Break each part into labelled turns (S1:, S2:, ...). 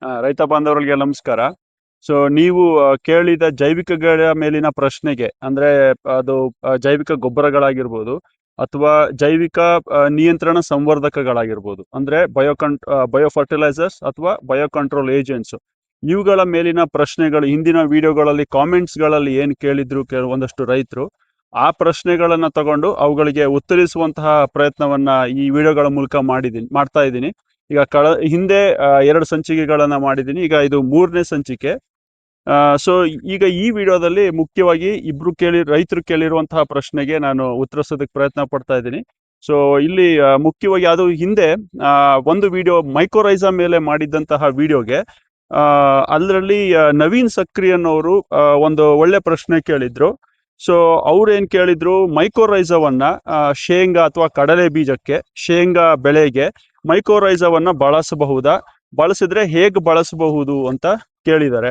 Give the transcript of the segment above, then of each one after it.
S1: ರೈತ ಬಾಂಧವರಿಗೆ ನಮಸ್ಕಾರ. ನೀವು ಕೇಳಿದ ಜೈವಿಕಗಳ ಮೇಲಿನ ಪ್ರಶ್ನೆಗೆ ಅಂದ್ರೆ ಅದು ಜೈವಿಕ ಗೊಬ್ಬರಗಳಾಗಿರ್ಬೋದು ಅಥವಾ ಜೈವಿಕ ನಿಯಂತ್ರಣ ಸಂವರ್ಧಕಗಳಾಗಿರ್ಬೋದು. ಅಂದ್ರೆ ಬಯೋ ಫರ್ಟಿಲೈಸರ್ಸ್ ಅಥವಾ ಬಯೋ ಕಂಟ್ರೋಲ್ ಏಜೆಂಟ್ಸ್. ಇವುಗಳ ಮೇಲಿನ ಪ್ರಶ್ನೆಗಳು ಹಿಂದಿನ ವಿಡಿಯೋಗಳಲ್ಲಿ ಕಾಮೆಂಟ್ಸ್ಗಳಲ್ಲಿ ಏನು ಕೇಳಿದ್ರು ಒಂದಷ್ಟು ರೈತರು ಆ ಪ್ರಶ್ನೆಗಳನ್ನ ತಗೊಂಡು ಅವುಗಳಿಗೆ ಉತ್ತರಿಸುವಂತಹ ಪ್ರಯತ್ನವನ್ನ ಈ ವಿಡಿಯೋಗಳ ಮೂಲಕ ಮಾಡ್ತಾ ಇದ್ದೀನಿ. ಈಗ ಹಿಂದೆ 2 ಸಂಚಿಕೆಗಳನ್ನ ಮಾಡಿದ್ದೀನಿ. ಈಗ ಇದು 3ನೇ ಸಂಚಿಕೆ. ಸೊ ಈಗ ಈ ವಿಡಿಯೋದಲ್ಲಿ ಮುಖ್ಯವಾಗಿ ರೈತರು ಕೇಳಿರುವಂತಹ ಪ್ರಶ್ನೆಗೆ ನಾನು ಉತ್ತರಿಸೋದಕ್ಕೆ ಪ್ರಯತ್ನ ಪಡ್ತಾ ಇದ್ದೀನಿ. ಸೊ ಇಲ್ಲಿ ಮುಖ್ಯವಾಗಿ ಅದು ಹಿಂದೆ ಒಂದು ವಿಡಿಯೋ ಮೈಕೋರೈಸಾ ಮೇಲೆ ಮಾಡಿದ್ದಂತಹ ವಿಡಿಯೋಗೆ ಅದರಲ್ಲಿ ನವೀನ್ ಸಕ್ರಿ ಅನ್ನೋರು ಒಂದು ಒಳ್ಳೆ ಪ್ರಶ್ನೆ ಕೇಳಿದ್ರು. ಸೊ ಅವ್ರು ಏನ್ ಕೇಳಿದ್ರು, ಮೈಕೋರೈಸವನ್ನ ಶೇಂಗಾ ಅಥವಾ ಕಡಲೆ ಬೀಜಕ್ಕೆ, ಶೇಂಗಾ ಬೆಳೆಗೆ ಮೈಕೋರೈಸವನ್ನ ಬಳಸಬಹುದಾ, ಬಳಸಿದ್ರೆ ಹೇಗೆ ಬಳಸಬಹುದು ಅಂತ ಕೇಳಿದ್ದಾರೆ.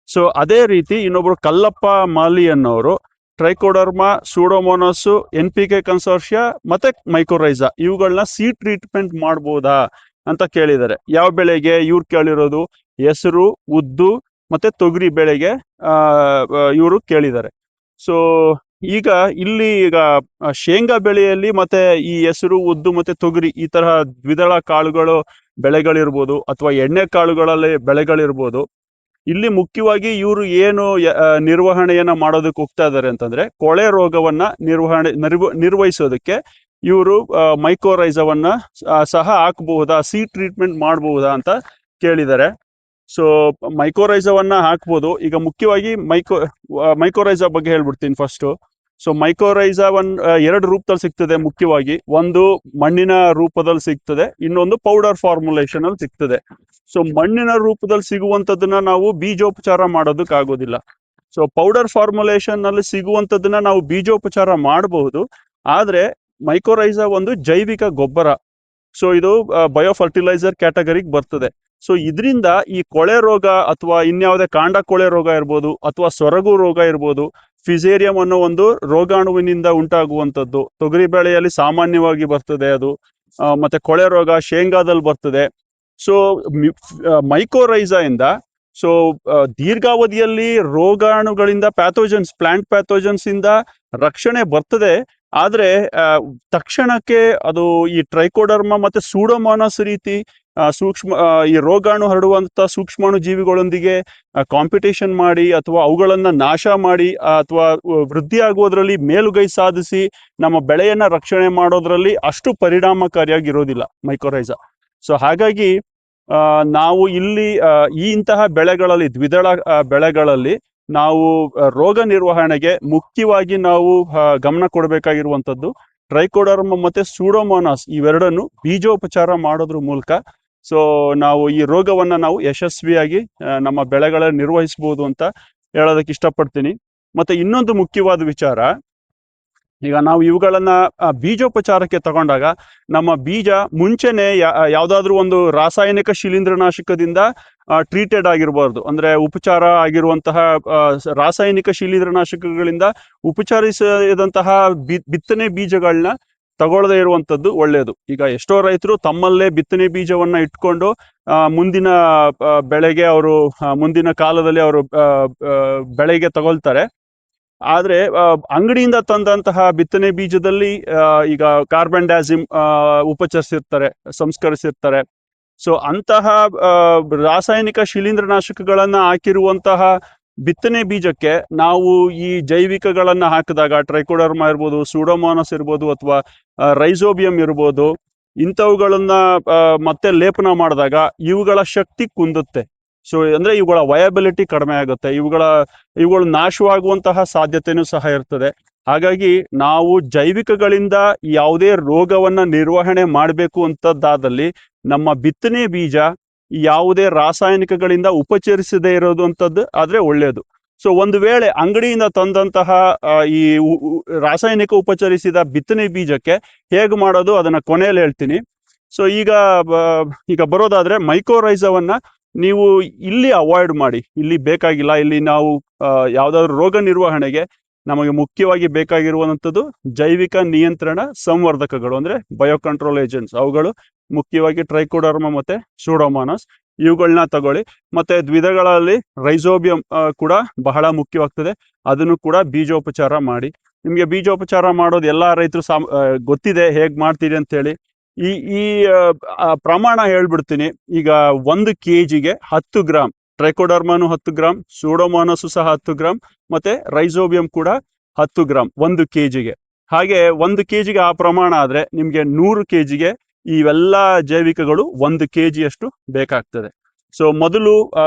S1: ಸೊ ಅದೇ ರೀತಿ ಇನ್ನೊಬ್ರು ಕಲ್ಲಪ್ಪ ಮಾಲಿ ಅನ್ನೋರು ಟ್ರೈಕೋಡರ್ಮಾ, ಸೂಡೋಮೋನಾಸ್, NPK ಕನ್ಸೋರ್ಷಿಯಾ ಮತ್ತೆ ಮೈಕೋರೈಸಾ ಇವುಗಳನ್ನ ಸೀಡ್ ಟ್ರೀಟ್ಮೆಂಟ್ ಮಾಡ್ಬೋದಾ ಅಂತ ಕೇಳಿದ್ದಾರೆ. ಯಾವ ಬೆಳೆಗೆ ಇವ್ರು ಕೇಳಿರೋದು? ಹೆಸರು, ಉದ್ದು ಮತ್ತೆ ತೊಗರಿ ಬೆಳೆಗೆ ಇವರು ಕೇಳಿದ್ದಾರೆ. ಸೊ ಈಗ ಶೇಂಗಾ ಬೆಳೆಯಲ್ಲಿ ಮತ್ತೆ ಈ ಹೆಸರು, ಉದ್ದು ಮತ್ತೆ ತೊಗರಿ ಈ ತರಹ ದ್ವಿದಳ ಕಾಳುಗಳು ಬೆಳೆಗಳಿರ್ಬೋದು ಅಥವಾ ಎಣ್ಣೆ ಕಾಳುಗಳಲ್ಲಿ ಬೆಳೆಗಳಿರ್ಬೋದು. ಇಲ್ಲಿ ಮುಖ್ಯವಾಗಿ ಇವರು ಏನು ನಿರ್ವಹಣೆಯನ್ನ ಮಾಡೋದಕ್ಕೆ ಹೋಗ್ತಾ ಇದ್ದಾರೆ ಅಂತಂದ್ರೆ, ಕೊಳೆ ರೋಗವನ್ನ ನಿರ್ವಹಿಸೋದಕ್ಕೆ ಇವರು ಮೈಕೋರೈಸವನ್ನ ಸಹ ಹಾಕಬಹುದಾ, ಸೀಡ್ ಟ್ರೀಟ್ಮೆಂಟ್ ಮಾಡಬಹುದಾ ಅಂತ ಕೇಳಿದ್ದಾರೆ. ಸೊ ಮೈಕೋರೈಸವನ್ನ ಹಾಕ್ಬೋದು. ಈಗ ಮುಖ್ಯವಾಗಿ ಮೈಕೋರೈಸಾ ಬಗ್ಗೆ ಹೇಳ್ಬಿಡ್ತೀನಿ ಫಸ್ಟ್. ಸೊ ಮೈಕೋರೈಸಾ ಎರಡು ರೂಪದಲ್ಲಿ ಸಿಗ್ತದೆ. ಮುಖ್ಯವಾಗಿ ಒಂದು ಮಣ್ಣಿನ ರೂಪದಲ್ಲಿ ಸಿಗ್ತದೆ, ಇನ್ನೊಂದು ಪೌಡರ್ ಫಾರ್ಮುಲೇಷನ್ ಅಲ್ಲಿ ಸಿಗ್ತದೆ. ಸೊ ಮಣ್ಣಿನ ರೂಪದಲ್ಲಿ ಸಿಗುವಂತದನ್ನ ನಾವು ಬೀಜೋಪಚಾರ ಮಾಡೋದಕ್ಕೆ ಆಗೋದಿಲ್ಲ. ಸೊ ಪೌಡರ್ ಫಾರ್ಮುಲೇಷನ್ ನಲ್ಲಿ ಸಿಗುವಂತದನ್ನ ನಾವು ಬೀಜೋಪಚಾರ ಮಾಡಬಹುದು. ಆದ್ರೆ ಮೈಕೋರೈಸಾ ಒಂದು ಜೈವಿಕ ಗೊಬ್ಬರ. ಸೊ ಇದು ಬಯೋ ಫರ್ಟಿಲೈಸರ್ ಕ್ಯಾಟಗರಿಗೆ ಬರ್ತದೆ. ಸೊ ಇದರಿಂದ ಈ ಕೊಳೆ ರೋಗ ಅಥವಾ ಇನ್ಯಾವುದೇ ಕಾಂಡ ಕೊಳೆ ರೋಗ ಇರ್ಬೋದು ಅಥವಾ ಸೊರಗು ರೋಗ ಇರ್ಬೋದು, ಫಿಸೇರಿಯಂ ಅನ್ನೋ ಒಂದು ರೋಗಾಣುವಿನಿಂದ ಉಂಟಾಗುವಂಥದ್ದು ತೊಗರಿ ಬೆಳೆಯಲ್ಲಿ ಸಾಮಾನ್ಯವಾಗಿ ಬರ್ತದೆ ಅದು. ಮತ್ತೆ ಕೊಳೆ ರೋಗ ಶೇಂಗಾದಲ್ಲಿ ಬರ್ತದೆ. ಸೊ ಮೈಕೋರೈಸಾ ಇಂದ ಸೊ ದೀರ್ಘಾವಧಿಯಲ್ಲಿ ರೋಗಾಣುಗಳಿಂದ ಪ್ಲಾಂಟ್ ಪ್ಯಾಥೋಜನ್ಸ್ ಇಂದ ರಕ್ಷಣೆ ಬರ್ತದೆ. ಆದ್ರೆ ತಕ್ಷಣಕ್ಕೆ ಅದು ಈ ಟ್ರೈಕೋಡರ್ಮಾ ಮತ್ತೆ ಸೂಡೋಮೋನಾಸ್ ರೀತಿ ಈ ರೋಗಾಣು ಹರಡುವಂತ ಸೂಕ್ಷ್ಮಾಣು ಜೀವಿಗಳೊಂದಿಗೆ ಕಾಂಪಿಟೇಷನ್ ಮಾಡಿ ಅಥವಾ ಅವುಗಳನ್ನ ನಾಶ ಮಾಡಿ ಅಥವಾ ವೃದ್ಧಿ ಆಗುವುದರಲ್ಲಿ ಮೇಲುಗೈ ಸಾಧಿಸಿ ನಮ್ಮ ಬೆಳೆಯನ್ನ ರಕ್ಷಣೆ ಮಾಡೋದ್ರಲ್ಲಿ ಅಷ್ಟು ಪರಿಣಾಮಕಾರಿಯಾಗಿರೋದಿಲ್ಲ ಮೈಕೋರೈಸಾ. ಸೊ ಹಾಗಾಗಿ ನಾವು ಇಲ್ಲಿ ಇಂತಹ ಬೆಳೆಗಳಲ್ಲಿ, ದ್ವಿದಳ ಬೆಳೆಗಳಲ್ಲಿ ನಾವು ರೋಗ ನಿರ್ವಹಣೆಗೆ ಮುಖ್ಯವಾಗಿ ನಾವು ಗಮನ ಕೊಡಬೇಕಾಗಿರುವಂತದ್ದು ಟ್ರೈಕೋಡರ್ಮ ಮತ್ತೆ ಸೂಡೋಮೋನಾಸ್ ಇವೆರಡನ್ನು ಬೀಜೋಪಚಾರ ಮಾಡೋದ್ರ ಮೂಲಕ ಸೊ ನಾವು ಈ ರೋಗವನ್ನ ನಾವು ಯಶಸ್ವಿಯಾಗಿ ನಮ್ಮ ಬೆಳೆಗಳಲ್ಲಿ ನಿರ್ವಹಿಸಬಹುದು ಅಂತ ಹೇಳೋದಕ್ಕೆ ಇಷ್ಟಪಡ್ತೀನಿ. ಮತ್ತೆ ಇನ್ನೊಂದು ಮುಖ್ಯವಾದ ವಿಚಾರ, ಈಗ ನಾವು ಇವುಗಳನ್ನ ಬೀಜೋಪಚಾರಕ್ಕೆ ತಗೊಂಡಾಗ ನಮ್ಮ ಬೀಜ ಮುಂಚೆನೆ ಯಾವ್ದಾದ್ರು ಒಂದು ರಾಸಾಯನಿಕ ಶಿಲೀಂಧ್ರನಾಶಕದಿಂದ ಟ್ರೀಟೆಡ್ ಆಗಿರಬಾರ್ದು. ಅಂದ್ರೆ ಉಪಚಾರ ಆಗಿರುವಂತಹ ರಾಸಾಯನಿಕ ಶಿಲೀಂಧ್ರನಾಶಕಗಳಿಂದ ಉಪಚರಿಸಿದಂತಹ ಬಿತ್ತನೆ ಬೀಜಗಳನ್ನ ತಗೊಳ್ಳದೆ ಇರುವಂತದ್ದು ಒಳ್ಳೆಯದು. ಈಗ ಎಷ್ಟೋ ರೈತರು ತಮ್ಮಲ್ಲೇ ಬಿತ್ತನೆ ಬೀಜವನ್ನ ಇಟ್ಕೊಂಡು ಮುಂದಿನ ಬೆಳೆಗೆ ಅವರು ಮುಂದಿನ ಕಾಲದಲ್ಲಿ ಅವರು ಬೆಳೆಗೆ ತಗೊಳ್ತಾರೆ. ಆದ್ರೆ ಅಂಗಡಿಯಿಂದ ತಂದಂತಹ ಬಿತ್ತನೆ ಬೀಜದಲ್ಲಿ ಈಗ ಕಾರ್ಬನ್ ಡೈಸಿಮ್ ಉಪಚರಿಸಿರ್ತಾರೆ, ಸಂಸ್ಕರಿಸಿರ್ತಾರೆ. ಸೊ ಅಂತಹ ರಾಸಾಯನಿಕ ಶಿಲೀಂಧ್ರನಾಶಕಗಳನ್ನ ಹಾಕಿರುವಂತಹ ಬಿತ್ತನೆ ಬೀಜಕ್ಕೆ ನಾವು ಈ ಜೈವಿಕಗಳನ್ನ ಹಾಕಿದಾಗ ಟ್ರೈಕೋಡರ್ಮಾ ಇರ್ಬೋದು, ಸೂಡೋಮೋನಾಸ್ ಇರ್ಬೋದು ಅಥವಾ ರೈಸೋಬಿಯಂ ಇರ್ಬೋದು, ಇಂಥವುಗಳನ್ನ ಮತ್ತೆ ಲೇಪನ ಮಾಡಿದಾಗ ಇವುಗಳ ಶಕ್ತಿ ಕುಂದುತ್ತೆ. ಸೊ ಅಂದ್ರೆ ಇವುಗಳ ವಯಬಿಲಿಟಿ ಕಡಿಮೆ ಆಗುತ್ತೆ, ಇವುಗಳು ನಾಶವಾಗುವಂತಹ ಸಾಧ್ಯತೆನೂ ಸಹ ಇರ್ತದೆ. ಹಾಗಾಗಿ ನಾವು ಜೈವಿಕಗಳಿಂದ ಯಾವುದೇ ರೋಗವನ್ನ ನಿರ್ವಹಣೆ ಮಾಡಬೇಕು ಅಂತದ್ದಾದಲ್ಲಿ ನಮ್ಮ ಬಿತ್ತನೆ ಬೀಜ ಯಾವುದೇ ರಾಸಾಯನಿಕಗಳಿಂದ ಉಪಚರಿಸದೇ ಇರೋದು ಅಂತದ್ದು ಆದ್ರೆ ಒಳ್ಳೆಯದು. ಸೊ ಒಂದು ವೇಳೆ ಅಂಗಡಿಯಿಂದ ತಂದಂತಹ ಈ ರಾಸಾಯನಿಕ ಉಪಚರಿಸಿದ ಬಿತ್ತನೆ ಬೀಜಕ್ಕೆ ಹೇಗೆ ಮಾಡೋದು ಅದನ್ನ ಕೊನೆಯಲ್ಲಿ ಹೇಳ್ತೀನಿ. ಸೊ ಈಗ ಬರೋದಾದ್ರೆ ಮೈಕೋರೈಸವನ್ನ ನೀವು ಇಲ್ಲಿ ಅವಾಯ್ಡ್ ಮಾಡಿ, ಇಲ್ಲಿ ಬೇಕಾಗಿಲ್ಲ. ಇಲ್ಲಿ ನಾವು ಯಾವ್ದಾದ್ರು ರೋಗ ನಿರ್ವಹಣೆಗೆ ನಮಗೆ ಮುಖ್ಯವಾಗಿ ಬೇಕಾಗಿರುವಂಥದ್ದು ಜೈವಿಕ ನಿಯಂತ್ರಣ ಸಂವರ್ಧಕಗಳು, ಅಂದ್ರೆ ಬಯೋ ಕಂಟ್ರೋಲ್ ಏಜೆಂಟ್ಸ್. ಅವುಗಳು ಮುಖ್ಯವಾಗಿ ಟ್ರೈಕೋಡರ್ಮಾ ಮತ್ತೆ ಸೂಡೋಮೋನಾಸ್. ಇವುಗಳನ್ನ ತಗೊಳ್ಳಿ. ಮತ್ತೆ ದ್ವಿದಳಗಳಲ್ಲಿ ರೈಸೋಬಿಯಂ ಕೂಡ ಬಹಳ ಮುಖ್ಯವಾಗ್ತದೆ, ಅದನ್ನು ಕೂಡ ಬೀಜೋಪಚಾರ ಮಾಡಿ. ನಿಮಗೆ ಬೀಜೋಪಚಾರ ಮಾಡೋದು ಎಲ್ಲ ರೈತರು ಗೊತ್ತಿದೆ ಹೇಗೆ ಮಾಡ್ತೀರಿ ಅಂತೇಳಿ. ಈ ಈ ಪ್ರಮಾಣ ಹೇಳ್ಬಿಡ್ತೀನಿ. ಈಗ 1 kgಗೆ 10 ಗ್ರಾಮ್ ಟ್ರೈಕೋಡರ್ಮಾನು 10 ಗ್ರಾಮ್, ಸೂಡೋಮೋನಾಸು ಸಹ 10 ಗ್ರಾಮ್, ಮತ್ತೆ ರೈಸೋಬಿಯಂ ಕೂಡ 10 ಗ್ರಾಮ್ 1 kgಗೆ. ಹಾಗೆ 1 kgಗೆ ಆ ಪ್ರಮಾಣ ಆದ್ರೆ ನಿಮ್ಗೆ 100 kgಗೆ ಇವೆಲ್ಲ ಜೈವಿಕಗಳು 1 kg ಅಷ್ಟು ಬೇಕಾಗ್ತದೆ. ಸೊ ಮೊದಲು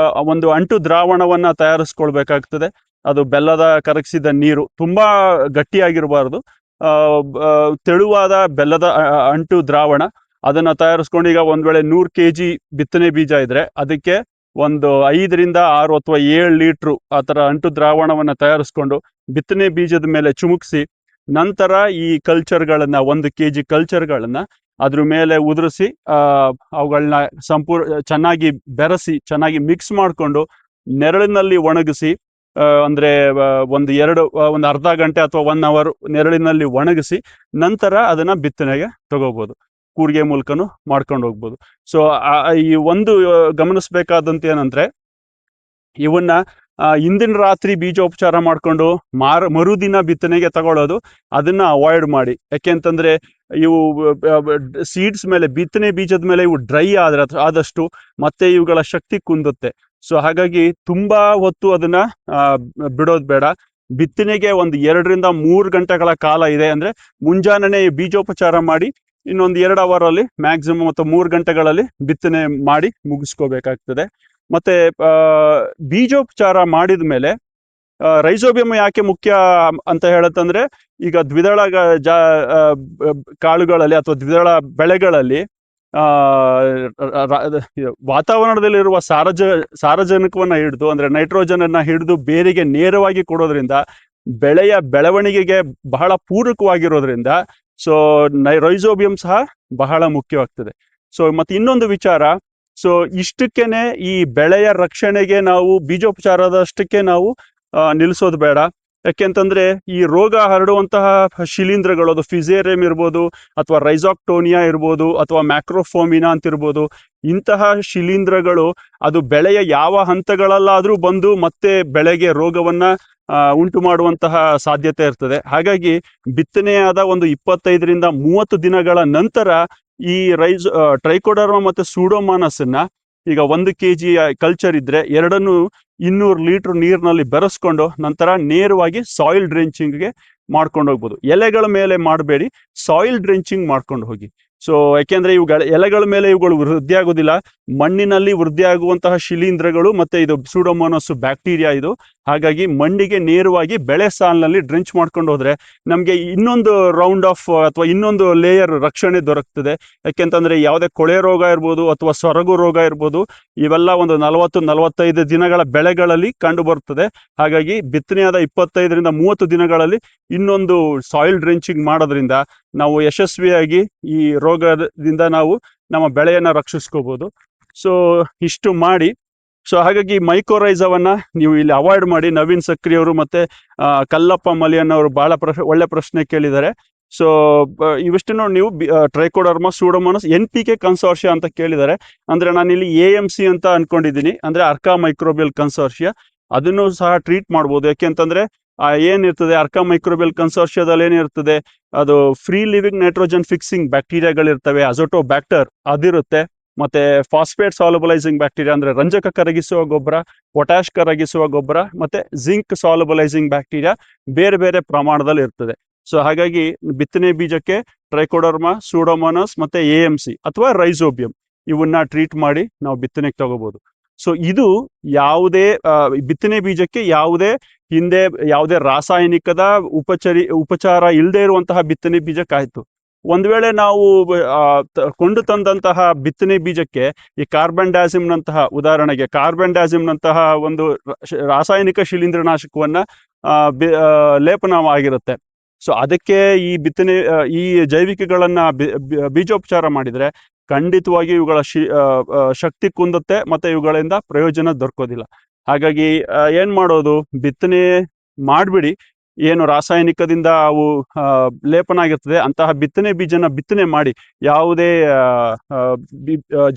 S1: ಒಂದು ಅಂಟು ದ್ರಾವಣವನ್ನ ತಯಾರಿಸ್ಕೊಳ್ಬೇಕಾಗ್ತದೆ. ಅದು ಬೆಲ್ಲದ ಕರಗಿಸಿದ ನೀರು, ತುಂಬಾ ಗಟ್ಟಿಯಾಗಿರಬಾರ್ದು, ತೆಳುವಾದ ಬೆಲ್ಲದ ಅಂಟು ದ್ರಾವಣ. ಅದನ್ನ ತಯಾರಿಸ್ಕೊಂಡು, ಈಗ ಒಂದ್ ವೇಳೆ 100 kg ಬಿತ್ತನೆ ಬೀಜ ಇದ್ರೆ ಅದಕ್ಕೆ ಒಂದು 5 ರಿಂದ 6 ಅಥವಾ 7 ಲೀಟ್ರು ಆ ತರ ಅಂಟು ದ್ರಾವಣವನ್ನ ತಯಾರಿಸ್ಕೊಂಡು ಬಿತ್ತನೆ ಬೀಜದ ಮೇಲೆ ಚುಮುಕ್ಸಿ, ನಂತರ ಈ ಕಲ್ಚರ್ಗಳನ್ನ 1 kg ಕಲ್ಚರ್ಗಳನ್ನ ಅದ್ರ ಮೇಲೆ ಉದುರಿಸಿ ಅವುಗಳನ್ನ ಚೆನ್ನಾಗಿ ಬೆರೆಸಿ, ಚೆನ್ನಾಗಿ ಮಿಕ್ಸ್ ಮಾಡಿಕೊಂಡು ನೆರಳಿನಲ್ಲಿ ಒಣಗಿಸಿ, ಅಂದ್ರೆ ಒಂದು ಅರ್ಧ ಗಂಟೆ ಅಥವಾ 1 hour ನೆರಳಿನಲ್ಲಿ ಒಣಗಿಸಿ ನಂತರ ಅದನ್ನ ಬಿತ್ತನೆಗೆ ತಗೋಬಹುದು. ಕೂರಿಗೆ ಮೂಲಕನು ಮಾಡ್ಕೊಂಡು ಹೋಗ್ಬೋದು. ಸೊ ಈ ಒಂದು ಗಮನಿಸ್ಬೇಕಾದಂತ ಏನಂದ್ರೆ, ಇವನ್ನ ಹಿಂದಿನ ರಾತ್ರಿ ಬೀಜೋಪಚಾರ ಮಾಡ್ಕೊಂಡು ಮರುದಿನ ಬಿತ್ತನೆಗೆ ತಗೊಳ್ಳೋದು, ಅದನ್ನ ಅವಾಯ್ಡ್ ಮಾಡಿ. ಯಾಕೆಂತಂದ್ರೆ ಇವು ಸೀಡ್ಸ್ ಮೇಲೆ, ಬಿತ್ತನೆ ಬೀಜದ ಮೇಲೆ ಇವು ಡ್ರೈ ಆದಷ್ಟು ಮತ್ತೆ ಇವುಗಳ ಶಕ್ತಿ ಕುಂದುತ್ತೆ. ಸೊ ಹಾಗಾಗಿ ತುಂಬಾ ಹೊತ್ತು ಅದನ್ನ ಬಿಡೋದು ಬೇಡ. ಬಿತ್ತನೆಗೆ ಒಂದು 2 ರಿಂದ 3 ಗಂಟೆಗಳ ಕಾಲ ಇದೆ ಅಂದ್ರೆ ಮುಂಜಾನೆ ಬೀಜೋಪಚಾರ ಮಾಡಿ ಇನ್ನೊಂದು 2 hour ಅಲ್ಲಿ ಮ್ಯಾಕ್ಸಿಮಮ್ ಅಥವಾ 3 ಗಂಟೆಗಳಲ್ಲಿ ಬಿತ್ತನೆ ಮಾಡಿ ಮುಗಿಸ್ಕೋಬೇಕಾಗ್ತದೆ. ಮತ್ತೆ ಬೀಜೋಪಚಾರ ಮಾಡಿದ ಮೇಲೆ ರೈಸೋಬಿಯಂ ಯಾಕೆ ಮುಖ್ಯ ಅಂತ ಹೇಳತ್ತಂದ್ರೆ, ಈಗ ದ್ವಿದಳ ಕಾಳುಗಳಲ್ಲಿ ಅಥವಾ ದ್ವಿದಳ ಬೆಳೆಗಳಲ್ಲಿ ವಾತಾವರಣದಲ್ಲಿರುವ ಸಾರಜನಕವನ್ನ ಹಿಡಿದು, ಅಂದ್ರೆ ನೈಟ್ರೋಜನ್ ಅನ್ನ ಹಿಡಿದು ಬೇರಿಗೆ ನೇರವಾಗಿ ಕೊಡೋದ್ರಿಂದ ಬೆಳೆಯ ಬೆಳವಣಿಗೆಗೆ ಬಹಳ ಪೂರಕವಾಗಿರೋದ್ರಿಂದ ಸೊ ರೈಸೋಬಿಯಂ ಸಹ ಬಹಳ ಮುಖ್ಯವಾಗ್ತದೆ. ಸೊ ಮತ್ತೆ ಇನ್ನೊಂದು ವಿಚಾರ, ಸೊ ಇಷ್ಟಕ್ಕೇನೆ ಈ ಬೆಳೆಯ ರಕ್ಷಣೆಗೆ ನಾವು ಬೀಜೋಪಚಾರದಷ್ಟಕ್ಕೆ ನಾವು ನಿಲ್ಲಿಸೋದು ಬೇಡ. ಯಾಕೆಂತಂದ್ರೆ ಈ ರೋಗ ಹರಡುವಂತಹ ಶಿಲೀಂಧ್ರಗಳು, ಅದು ಫಿಸೇರಿಯಂ ಇರ್ಬೋದು ಅಥವಾ ರೈಸಾಕ್ಟೋನಿಯಾ ಇರ್ಬೋದು ಅಥವಾ ಮ್ಯಾಕ್ರೋಫೋಮಿನಾ ಅಂತ ಇರ್ಬೋದು, ಇಂತಹ ಶಿಲೀಂಧ್ರಗಳು ಅದು ಬೆಳೆಯ ಯಾವ ಹಂತಗಳಲ್ಲಾದ್ರೂ ಬಂದು ಮತ್ತೆ ಬೆಳೆಗೆ ರೋಗವನ್ನ ಉಂಟು ಮಾಡುವಂತಹ ಸಾಧ್ಯತೆ ಇರ್ತದೆ. ಹಾಗಾಗಿ ಬಿತ್ತನೆಯಾದ ಒಂದು 25 ರಿಂದ 30 ದಿನಗಳ ನಂತರ ಈ ಟ್ರೈಕೋಡರ್ಮಾ ಮತ್ತೆ ಸೂಡೋಮಾನಸ್ ಅನ್ನ, ಈಗ 1 kg ಕಲ್ಚರ್ ಇದ್ರೆ ಎರಡನ್ನು 200 ಲೀಟರ್ ನೀರಿನಲ್ಲಿ ಬೆರೆಸ್ಕೊಂಡು ನಂತರ ನೇರವಾಗಿ ಸಾಯಿಲ್ ಡ್ರೆಂಚಿಂಗ್ಗೆ ಮಾಡ್ಕೊಂಡು ಹೋಗ್ಬೋದು. ಎಲೆಗಳ ಮೇಲೆ ಮಾಡಬೇಡಿ, ಸಾಯಿಲ್ ಡ್ರೆಂಚಿಂಗ್ ಮಾಡ್ಕೊಂಡು ಹೋಗಿ. ಸೊ ಯಾಕೆಂದ್ರೆ ಎಲೆಗಳ ಮೇಲೆ ಇವುಗಳು ವೃದ್ಧಿ ಆಗೋದಿಲ್ಲ, ಮಣ್ಣಿನಲ್ಲಿ ವೃದ್ಧಿ ಆಗುವಂತಹ ಶಿಲೀಂಧ್ರಗಳು ಮತ್ತೆ ಇದು ಸೂಡೋಮೋನಾಸ್ ಬ್ಯಾಕ್ಟೀರಿಯಾ ಇದು. ಹಾಗಾಗಿ ಮಣ್ಣಿಗೆ ನೇರವಾಗಿ ಬೆಳೆ ಸಾಲಿನಲ್ಲಿ ಡ್ರೆಂಚ್ ಮಾಡ್ಕೊಂಡು ಹೋದ್ರೆ ನಮ್ಗೆ ಇನ್ನೊಂದು ರೌಂಡ್ ಆಫ್ ಅಥವಾ ಇನ್ನೊಂದು ಲೇಯರ್ ರಕ್ಷಣೆ ದೊರಕ್ತದೆ. ಯಾಕೆಂತಂದ್ರೆ ಯಾವುದೇ ಕೊಳೆ ರೋಗ ಇರ್ಬೋದು ಅಥವಾ ಸೊರಗು ರೋಗ ಇರ್ಬೋದು, ಇವೆಲ್ಲ ಒಂದು 40-45 ದಿನಗಳ ಬೆಳೆಗಳಲ್ಲಿ ಕಂಡು ಬರ್ತದೆ. ಹಾಗಾಗಿ ಬಿತ್ತನೆಯಾದ 25 ರಿಂದ 30 ದಿನಗಳಲ್ಲಿ ಇನ್ನೊಂದು ಸಾಯಿಲ್ ಡ್ರೆಂಚಿಂಗ್ ಮಾಡೋದ್ರಿಂದ ನಾವು ಯಶಸ್ವಿಯಾಗಿ ಈ ರೋಗದಿಂದ ನಾವು ನಮ್ಮ ಬೆಳೆಯನ್ನ ರಕ್ಷಿಸ್ಕೋಬಹುದು. ಸೊ ಇಷ್ಟು ಮಾಡಿ, ಸೊ ಹಾಗಾಗಿ ಮೈಕೋರೈಸವನ್ನ ನೀವು ಇಲ್ಲಿ ಅವಾಯ್ಡ್ ಮಾಡಿ. ನವೀನ್ ಸಕ್ರಿ ಅವರು ಮತ್ತೆ ಕಲ್ಲಪ್ಪ ಮಲಿಯನ್ ಅವರು ಬಹಳ ಒಳ್ಳೆ ಪ್ರಶ್ನೆ ಕೇಳಿದ್ದಾರೆ. ಸೊ ಇವಿಷ್ಟನ್ನು ನೀವು ಟ್ರೈಕೋಡರ್ಮಾ ಸೂಡೋಮೋನಾಸ್ NPK ಕನ್ಸೋರ್ಷಿಯಾ ಅಂತ ಕೇಳಿದ್ದಾರೆ. ಅಂದ್ರೆ ನಾನು ಇಲ್ಲಿ AMC ಅಂತ ಅನ್ಕೊಂಡಿದ್ದೀನಿ, ಅಂದ್ರೆ ಅರ್ಕಾ ಮೈಕ್ರೋಬಿಯಲ್ ಕನ್ಸೋರ್ಷಿಯಾ. ಅದನ್ನು ಸಹ ಟ್ರೀಟ್ ಮಾಡ್ಬೋದು. ಯಾಕೆಂತಂದ್ರೆ ಏನಿರ್ತದೆ ಅರ್ಕಾ ಮೈಕ್ರೋಬಿಯಲ್ ಕನ್ಸೋರ್ಷಿಯಾದಲ್ಲಿ ಏನಿರ್ತದೆ, ಅದು ಫ್ರೀ ಲಿವಿಂಗ್ ನೈಟ್ರೋಜನ್ ಫಿಕ್ಸಿಂಗ್ ಬ್ಯಾಕ್ಟೀರಿಯಾಗಳಿರ್ತವೆ, ಅಜೋಟೋಬ್ಯಾಕ್ಟರ್ ಅದಿರುತ್ತೆ, ಮತ್ತೆ ಫಾಸ್ಫೇಟ್ ಸಾಲ್ಯುಬಲೈಸಿಂಗ್ ಬ್ಯಾಕ್ಟೀರಿಯಾ ಅಂದ್ರೆ ರಂಜಕ ಕರಗಿಸುವ ಗೊಬ್ಬರ, ಪೊಟ್ಯಾಶ್ ಕರಗಿಸುವ ಗೊಬ್ಬರ, ಮತ್ತೆ ಜಿಂಕ್ ಸಾಲ್ಯುಬಲೈಸಿಂಗ್ ಬ್ಯಾಕ್ಟೀರಿಯಾ ಬೇರೆ ಬೇರೆ ಪ್ರಮಾಣದಲ್ಲಿ ಇರ್ತದೆ. ಸೊ ಹಾಗಾಗಿ ಬಿತ್ತನೆ ಬೀಜಕ್ಕೆ ಟ್ರೈಕೋಡರ್ಮಾ ಸೂಡೋಮೋನಾಸ್ ಮತ್ತೆ AMC ಅಥವಾ ರೈಸೋಬಿಯಂ ಇವನ್ನ ಟ್ರೀಟ್ ಮಾಡಿ ನಾವು ಬಿತ್ತನೆಗೆ ತಗೋಬಹುದು. ಸೊ ಇದು ಯಾವುದೇ ಬಿತ್ತನೆ ಬೀಜಕ್ಕೆ ಯಾವುದೇ ರಾಸಾಯನಿಕದ ಉಪಚಾರ ಇಲ್ಲದೆ ಇರುವಂತಹ ಬಿತ್ತನೆ ಬೀಜಕ್ಕಾಯ್ತು. ಒಂದ್ ವೇಳೆ ನಾವು ಕೊಂಡು ತಂದಂತಹ ಬಿತ್ತನೆ ಬೀಜಕ್ಕೆ ಈ ಉದಾಹರಣೆಗೆ ಕಾರ್ಬನ್ ಡ್ಯಾಸಿಮ್ನಂತಹ ಒಂದು ರಾಸಾಯನಿಕ ಶಿಲೀಂಧ್ರನಾಶಕವನ್ನ ಲೇಪನವಾಗಿರುತ್ತೆ. ಸೊ ಅದಕ್ಕೆ ಈ ಜೈವಿಕಗಳನ್ನ ಬೀಜೋಪಚಾರ ಮಾಡಿದ್ರೆ ಖಂಡಿತವಾಗಿ ಇವುಗಳ ಶಕ್ತಿ ಕುಂದುತ್ತೆ, ಮತ್ತೆ ಇವುಗಳಿಂದ ಪ್ರಯೋಜನ ದೊರಕೋದಿಲ್ಲ. ಹಾಗಾಗಿ ಏನ್ ಮಾಡೋದು, ಬಿತ್ತನೆ ಮಾಡ್ಬಿಡಿ, ಏನು ರಾಸಾಯನಿಕದಿಂದ ಅವು ಲೇಪನ ಆಗಿರ್ತದೆ ಅಂತಹ ಬಿತ್ತನೆ ಬೀಜನ ಬಿತ್ತನೆ ಮಾಡಿ ಯಾವುದೇ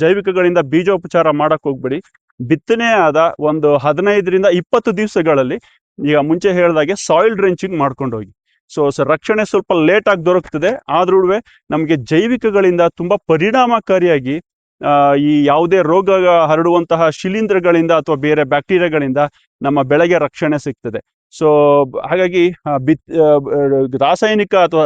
S1: ಜೈವಿಕಗಳಿಂದ ಬೀಜೋಪಚಾರ ಮಾಡಕ್ ಹೋಗ್ಬೇಡಿ. ಬಿತ್ತನೆ ಆದ ಒಂದು 15ರಿಂದ 20 ದಿವಸಗಳಲ್ಲಿ ಈಗ ಮುಂಚೆ ಹೇಳಿದಾಗೆ ಸಾಯಿಲ್ ಡ್ರೆಂಚಿಂಗ್ ಮಾಡ್ಕೊಂಡು ಹೋಗಿ. ಸೊ ರಕ್ಷಣೆ ಸ್ವಲ್ಪ ಲೇಟ್ ಆಗಿ ದೊರಕ್ತದೆ, ಆದ್ರೂ ನಮಗೆ ಜೈವಿಕಗಳಿಂದ ತುಂಬಾ ಪರಿಣಾಮಕಾರಿಯಾಗಿ ಈ ಯಾವುದೇ ರೋಗ ಹರಡುವಂತಹ ಶಿಲೀಂಧ್ರಗಳಿಂದ ಅಥವಾ ಬೇರೆ ಬ್ಯಾಕ್ಟೀರಿಯಾಗಳಿಂದ ನಮ್ಮ ಬೆಳೆಗೆ ರಕ್ಷಣೆ ಸಿಗ್ತದೆ. ಸೊ ಹಾಗಾಗಿ ರಾಸಾಯನಿಕ ಅಥವಾ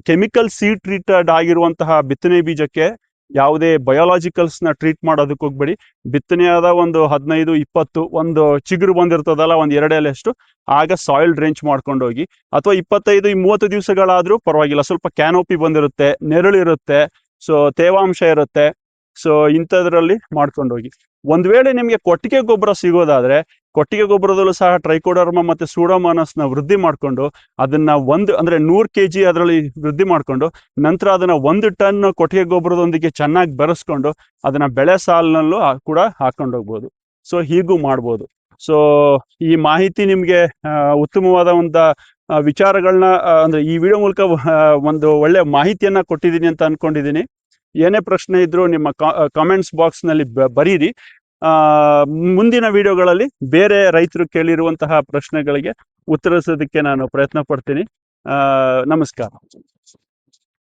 S1: ಕೆಮಿಕಲ್ ಸೀಡ್ ಟ್ರೀಟೆಡ್ ಆಗಿರುವಂತಹ ಬಿತ್ತನೆ ಬೀಜಕ್ಕೆ ಯಾವುದೇ ಬಯೋಲಾಜಿಕಲ್ಸ್ನ ಟ್ರೀಟ್ ಮಾಡೋದಕ್ಕೆ ಹೋಗ್ಬೇಡಿ. ಬಿತ್ತನೆಯಾದ ಒಂದು 15-20 ಒಂದು ಚಿಗುರು ಬಂದಿರ್ತದಲ್ಲ, ಒಂದು 2 ಎಲೆಯಷ್ಟು, ಆಗ ಸಾಯಿಲ್ ಡ್ರೆಂಚ್ ಮಾಡ್ಕೊಂಡು ಹೋಗಿ. ಅಥವಾ 25-30 ದಿವಸಗಳಾದ್ರೂ ಪರವಾಗಿಲ್ಲ, ಸ್ವಲ್ಪ ಕ್ಯಾನೋಪಿ ಬಂದಿರುತ್ತೆ, ನೆರಳಿರುತ್ತೆ, ಸೊ ತೇವಾಂಶ ಇರುತ್ತೆ. ಸೊ ಇಂಥದ್ರಲ್ಲಿ ಮಾಡ್ಕೊಂಡು ಹೋಗಿ. ಒಂದ್ ವೇಳೆ ನಿಮಗೆ ಕೊಟ್ಟಿಗೆ ಗೊಬ್ಬರ ಸಿಗೋದಾದ್ರೆ, ಕೊಟ್ಟಿಗೆ ಗೊಬ್ಬರದಲ್ಲೂ ಸಹ ಟ್ರೈಕೋಡರ್ಮ ಮತ್ತೆ ಸೂಡೋಮೋನಾಸ್ನ ವೃದ್ಧಿ ಮಾಡ್ಕೊಂಡು ಅದನ್ನ ಅಂದ್ರೆ 100 kg ಅದರಲ್ಲಿ ವೃದ್ಧಿ ಮಾಡ್ಕೊಂಡು ನಂತರ ಅದನ್ನ 1 ಟನ್ ಕೊಟ್ಟಿಗೆ ಗೊಬ್ಬರದೊಂದಿಗೆ ಚೆನ್ನಾಗಿ ಬೆರೆಸ್ಕೊಂಡು ಅದನ್ನ ಬೆಳೆ ಸಾಲಿನಲ್ಲೂ ಕೂಡ ಹಾಕೊಂಡು ಹೋಗ್ಬೋದು. ಸೊ ಹೀಗೂ ಮಾಡ್ಬೋದು. ಸೊ ಈ ಮಾಹಿತಿ ನಿಮ್ಗೆ ಉತ್ತಮವಾದ ಒಂದು ವಿಚಾರಗಳನ್ನ ಅಂದ್ರೆ ಈ ವಿಡಿಯೋ ಮೂಲಕ ಒಂದು ಒಳ್ಳೆ ಮಾಹಿತಿಯನ್ನ ಕೊಟ್ಟಿದ್ದೀನಿ ಅಂತ ಅನ್ಕೊಂಡಿದ್ದೀನಿ. ಏನೇ ಪ್ರಶ್ನೆ ಇದ್ರೂ ನಿಮ್ಮ ಕಾಮೆಂಟ್ಸ್ ಬಾಕ್ಸ್ ನಲ್ಲಿ ಬರೀರಿ. ಮುಂದಿನ ವಿಡಿಯೋಗಳಲ್ಲಿ ಬೇರೆ ರೈತರು ಕೇಳಿರುವಂತಹ ಪ್ರಶ್ನೆಗಳಿಗೆ ಉತ್ತರಿಸೋದಕ್ಕೆ ನಾನು ಪ್ರಯತ್ನ ಪಡ್ತೀನಿ. ನಮಸ್ಕಾರ.